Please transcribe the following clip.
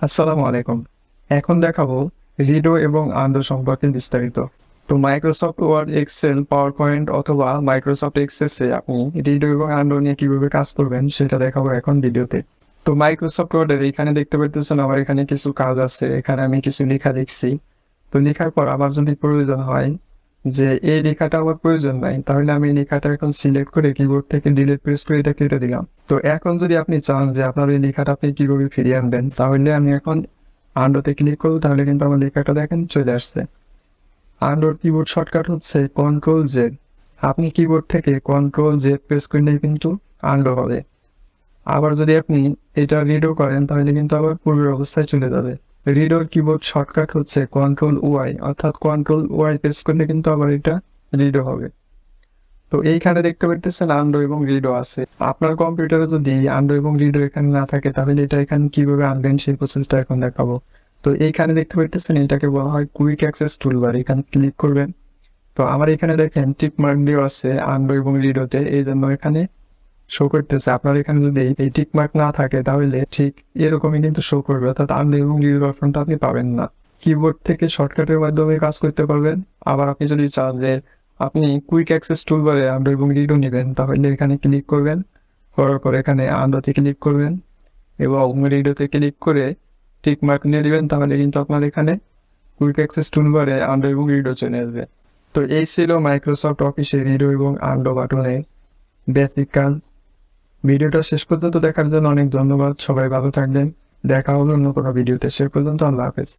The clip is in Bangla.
আসসালামু আলাইকুম। এখন দেখাবো রিডো এবং আন্ডো সম্পর্কে বিস্তারিত। তো Microsoft Word, Excel, PowerPoint অথবা মাইক্রোসফট এক্সেসে আপনি রিডো এবং আন্ডো নিয়ে কিভাবে কাজ করবেন সেটা দেখাবো এখন ভিডিওতে। তো মাইক্রোসফট ওয়ার্ডের এখানে দেখতে পাচ্ছেন আমার এখানে কিছু কাজ আছে। এখানে আমি কিছু লেখা লিখছি। তো লেখার পর আমার যদি প্রয়োজন হয় যে এই লেখাটা আমার প্রয়োজন নাই, তাহলে আমি এই লেখাটা এখন সিলেক্ট করে কিবোর্ড থেকে ডিলিট প্রেস করে এটা কেটে দিলাম। তো এখন যদি আপনি চান যে আপনার এই লেখাটা আপনি কিভাবে ফিরিয়ে আনবেন, তাহলে আমি এখন আন্ডোতে ক্লিক করব, তাহলে কিন্তু আমার লেখাটা দেখেন চলে আসছে। আন্ডোর কিবোর্ড শর্টকাট হচ্ছে কন্ট্রোল জেড। আপনি কিবোর্ড থেকে কন্ট্রোল জেড প্রেস করলে কিন্তু আন্ডো হবে। আবার যদি আপনি এটা রিডো করেন তাহলে কিন্তু আবার পূর্বের অবস্থায় চলে যাবে। রিডোর কিবোর্ড শর্টকাট হচ্ছে কন্ট্রোল ওয়াই, অর্থাৎ কন্ট্রোল ওয়াই প্রেস করলে কিন্তু আবার এটা রিডো হবে। তো এইখানে দেখতে পাচ্ছেন আন্ডো এবং রিডো আছে। আপনার কম্পিউটারে যদি আন্ডো এবং রিডো এখানে না থাকে, তাহলে এটা এখানে কিভাবে আনবেন সেই প্রসেসটা এখন দেখাবো। তো এইখানে দেখতে পাচ্ছেন এটাকে বলা হয় কুইক অ্যাক্সেস টুলবার। এখানে ক্লিক করবেন। তো আমার এখানে দেখেন টিক মার্ক দেওয়া আছে আন্ডো এবং রিডোতে, এই জন্য এখানে শো করতেছে। আপনার এখানে যদি এই টিক মার্ক না থাকে তাহলে ঠিক এরকমই কিন্তু শো করবে, অর্থাৎ আন্ডো এবং রিডো অপশনটা আপনি পাবেন না। কিবোর্ড থেকে শর্টকাটের মাধ্যমে কাজ করতে পারবেন। আবার আপনি যদি চান যে আপনি কুইক অ্যাক্সেস টুলবারে আন্ডো এবং রিডো নেবেন, তাহলে এখানে ক্লিক করবেন। করার পর এখানে আন্ডোতে ক্লিক করবেন এবং রিডোতে ক্লিক করে টিক মার্ক নিয়ে দিবেন, তাহলে কিন্তু আপনার এখানে কুইক অ্যাক্সেস টুলবারে আন্ডো এবং রিডো চলে আসবে। তো এই ছিল মাইক্রোসফট অফিসে রিডো এবং আন্ডো বাটনের বেসিক কাজ। ভিডিওটা শেষ পর্যন্ত দেখার জন্য অনেক ধন্যবাদ। সবাই ভালো থাকবেন। দেখা হলো অন্য কোনো ভিডিওতে। সে পর্যন্ত আল্লাহ হাফেজ।